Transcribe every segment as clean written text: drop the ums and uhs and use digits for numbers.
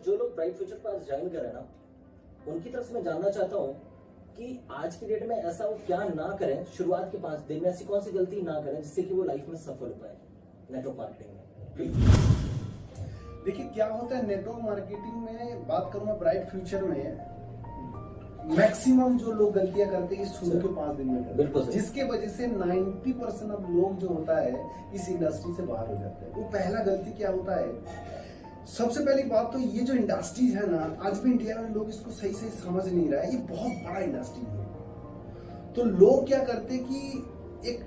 जो लोग bright future पर आज ज्वाइन करें ना, उनकी तरफ से मैं जानना चाहता हूँ कि आज की डेट में ऐसा वो क्या ना करें, शुरुआत के 5 दिन में ऐसी कौन सी गलती ना करें जिससे कि वो लाइफ में सफल हो पाए नेटवर्क मार्केटिंग में। प्लीज देखिए क्या होता है नेटवर्क मार्केटिंग में, बात करूं मैं ब्राइट फ्यूचर में, मैक्सिमम जो लोग गलतियां करते हैं शुरू के 5 दिन में करते हैं, जिसके वजह से 90% अब लोग जो होता है इस इंडस्ट्री से बाहर हो जाते हैं। वो पहला गलती क्या होता है, सबसे पहली बात तो ये जो इंडस्ट्रीज है ना, आज भी इंडिया में लोग इसको सही से समझ नहीं रहा है, ये बहुत बड़ा इंडस्ट्री है। तो लोग क्या करते कि एक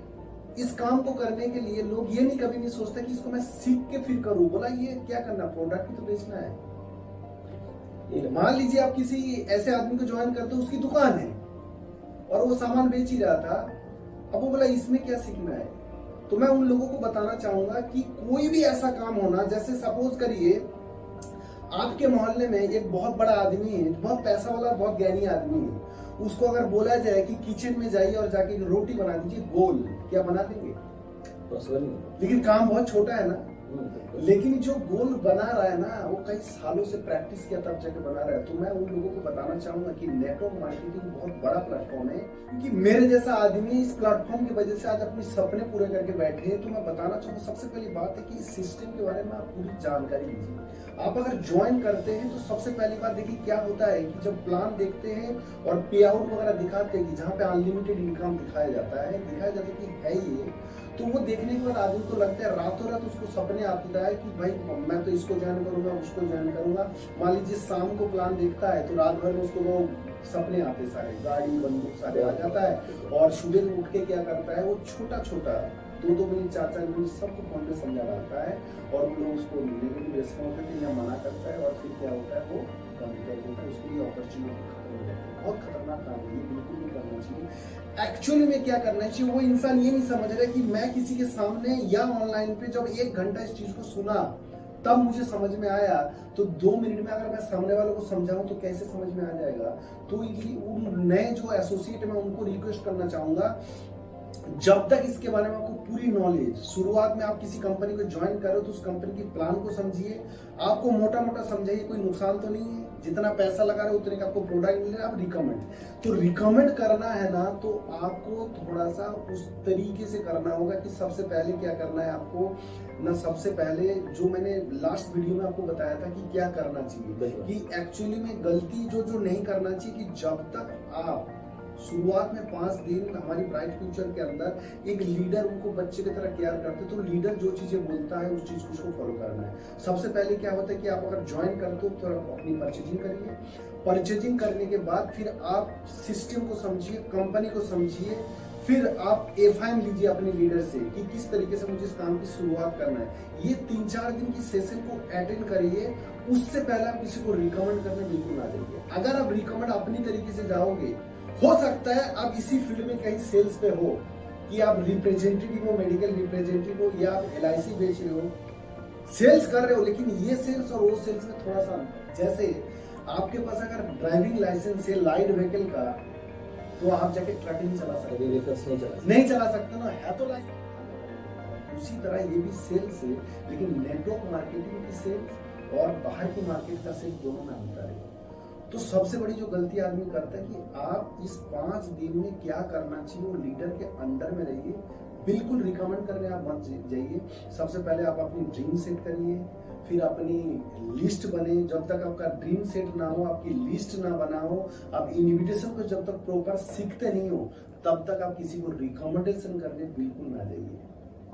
इस काम को करने के लिए लोग ये नहीं कभी नहीं सोचते कि इसको मैं सीख के फिर करूं। बोला ये क्या करना, प्रोडक्ट ही तो बेचना है। मान लीजिए आप किसी ऐसे आदमी को ज्वाइन करते हो, उसकी दुकान है और वो सामान बेच ही रहा था, अब वो बोला इसमें क्या सीखना है। तो मैं उन लोगों को बताना चाहूंगा कि कोई भी ऐसा काम होना, जैसे सपोज करिए आपके मोहल्ले में एक बहुत बड़ा आदमी है, बहुत पैसा वाला बहुत ज्ञानी आदमी है, उसको अगर बोला जाए कि किचन में जाइए और जाके रोटी बना दीजिए गोल, क्या बना देंगे? लेकिन काम बहुत छोटा है ना। लेकिन जो गोल बना रहा है ना, वो कई सालों से प्रैक्टिस किया तब जाके बना रहा है। तो मैं उन लोगों को बताना चाहूंगा कि नेटवर्क मार्केटिंग बहुत बड़ा प्लेटफॉर्म है, क्योंकि मेरे जैसा आदमी इस प्लेटफॉर्म की वजह से आज अपने सपने पूरे करके बैठे हैं। तो मैं बताना चाहूंगा सबसे पहली बात है कि इस सिस्टम के बारे में आप पूरी जानकारी लीजिए। आप अगर ज्वाइन करते हैं तो सबसे पहली बात देखिए क्या होता है कि जब प्लान देखते हैं और पे आउट वगैरह दिखाते हैं कि जहाँ पे अनलिमिटेड इनकम दिखाया जाता है कि है ये, तो वो देखने के बाद आदमी को लगता है रातों रात उसको सपने आता है कि भाई मैं तो इसको ज्वाइन करूंगा, उसको ज्वाइन करूंगा। मान लीजिए शाम को प्लान देखता है तो रात भर में उसको वो सपने आते सारे, गाड़ी बंदूक सारे आ जाता है। और सुबह उठ के क्या करता है, वो छोटा छोटा 2-2 मिनट 4-4 मिनट सबको फोन पे समझा रहता है और वो लोग उसको नेगेटिव रेस्पॉन्स करते हैं या मना करता है और फिर क्या होता है वो बंद कर देता है। उसके लिए अपॉर्चुनिटी खत्म हो जाती है। बहुत खतरनाक काम है, ये बिल्कुल नहीं करना चाहिए। एक्चुअली में क्या करना चाहिए, वो इंसान ये नहीं समझ रहा कि मैं किसी के सामने या ऑनलाइन पे जब 1 घंटा इस चीज को सुना तब मुझे समझ में आया, तो 2 मिनट में अगर मैं सामने वालों को समझाऊं तो कैसे समझ में आ जाएगा। तो ये उन नए जो एसोसिएट मैं उनको रिक्वेस्ट करना चाहूंगा, जब तक इसके बारे में आपको पूरी नॉलेज, शुरुआत में आप किसी कंपनी को ज्वाइन करो तो उस कंपनी की प्लान को समझिए, आपको मोटा मोटा समझाइए, कोई नुकसान तो नहीं है, जितना पैसा लगा रहे उतने का आपको प्रोडक्ट मिल रहा है। आप रिकमेंड, तो रिकमेंड करना है ना, तो आपको थोड़ा सा उस तरीके से करना होगा कि सबसे पहले क्या करना है आपको ना, सबसे पहले जो मैंने लास्ट वीडियो में आपको बताया था कि क्या करना चाहिए, कि एक्चुअली में गलती जो नहीं करना चाहिए कि जब तक आप शुरुआत में 5 दिन हमारी ब्राइट फ्यूचर के अंदर एक लीडर उनको बच्चे की तरह केयर करते, तो लीडर जो चीजें बोलता है उस चीज को उसको फॉलो करना है। सबसे पहले क्या होता है कि आप अगर ज्वाइन करते हो तो आप अपनी परचेजिंग करिए। परचेजिंग करने के बाद फिर आप सिस्टम को समझिए, कंपनी को समझिए, फिर आप एफआईएम लीजिए अपने लीडर से कि किस तरीके से मुझे इस काम की शुरुआत करना है। ये 3-4 दिन की सेशन को अटेंड करिए। उससे पहले आप किसी को रिकमेंड करने बिल्कुल ना जाइए। अगर आप रिकमेंड अपनी तरीके से जाओगे, हो सकता है आप इसी फील्ड में कहीं सेल्स पे हो, कि आप रिप्रेजेंटेटिव हो, मेडिकल रिप्रेजेंटेटिव हो, या आप LIC बेच रहे हो, सेल्स कर रहे हो, लेकिन ये सेल्स और वो सेल्स में थोड़ा सा, जैसे आपके पास अगर ड्राइविंग लाइसेंस है लाइट व्हीकल का, तो आप जाके ट्रक नहीं चला सकते, नहीं चला सकते ना, है तो लाइसेंस। उसी तरह ये भी सेल्स है, लेकिन नेटवर्क मार्केटिंग की सेल्स और बाहर की मार्केट का सेल्स दोनों में अंतर है। तो सबसे बड़ी जो गलती आदमी करता है कि आप इस 5 दिन में क्या करना चाहिए, वो लीडर के अंडर में रहिए, बिल्कुल रिकमेंड करने आप मत जाइए। सबसे पहले आप अपनी ड्रीम सेट करिए, फिर अपनी लिस्ट बने। जब तक आपका ड्रीम सेट ना हो, आपकी लिस्ट ना बना हो, आप इन्विटेशन को जब तक प्रॉपर सीखते नहीं हो, तब तक आप किसी को रिकमेंडेशन करने बिल्कुल ना जाइए।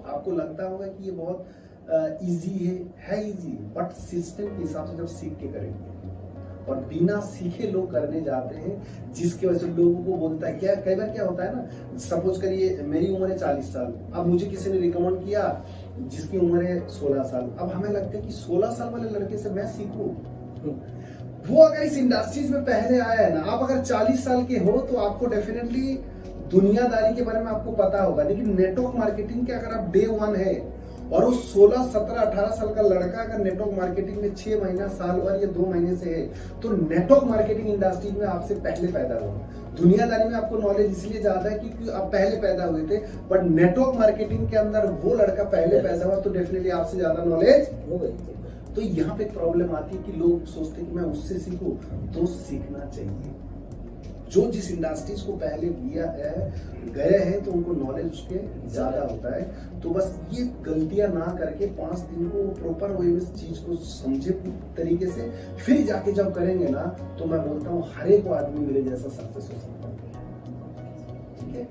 आपको लगता होगा कि ये बहुत इजी है इजी, बट सिस्टम के हिसाब से जब सीख के करेंगे, और बिना सीखे लोग करने जाते हैं, जिसकी वजह से लोगों को बोलता है क्या, कई बार क्या होता है ना, सपोज करिए मेरी उम्र है 40 साल, अब मुझे किसी ने रिकमेंड किया जिसकी उम्र है 16 साल, अब हमें लगता है कि 16 साल वाले लड़के से मैं सीखूं। वो अगर इस इंडस्ट्रीज में पहले आया है ना, आप अगर 40 साल के हो तो आपको डेफिनेटली दुनियादारी के बारे में आपको पता होगा। लेकिन नेटवर्क मार्केटिंग के अगर आप डे 1 है और वो 16, 17, 18 साल का लड़का अगर नेटवर्क मार्केटिंग में 6 महीना, साल भर या 2 महीने से है, तो नेटवर्क मार्केटिंग इंडस्ट्री में आपसे पहले पैदा हुआ। दुनियादारी में आपको नॉलेज इसलिए ज्यादा है क्योंकि आप पहले पैदा हुए थे, बट नेटवर्क मार्केटिंग के अंदर वो लड़का पहले पैदा हुआ, तो डेफिनेटली आपसे ज्यादा नॉलेज हो गई। तो यहाँ पे प्रॉब्लम आती है कि लोग सोचते हैं कि मैं उससे सीखूं, तो सीखना चाहिए। जो जिस इंडस्ट्रीज को पहले गए हैं तो उनको नॉलेज उसके ज्यादा होता है। तो बस ये गलतियां ना करके 5 दिन को प्रॉपर वे में चीज को समझे तरीके से फिर जाके जब करेंगे ना, तो मैं बोलता हूँ हर एक आदमी मेरे जैसा सक्सेस हो सकता है। ठीक है।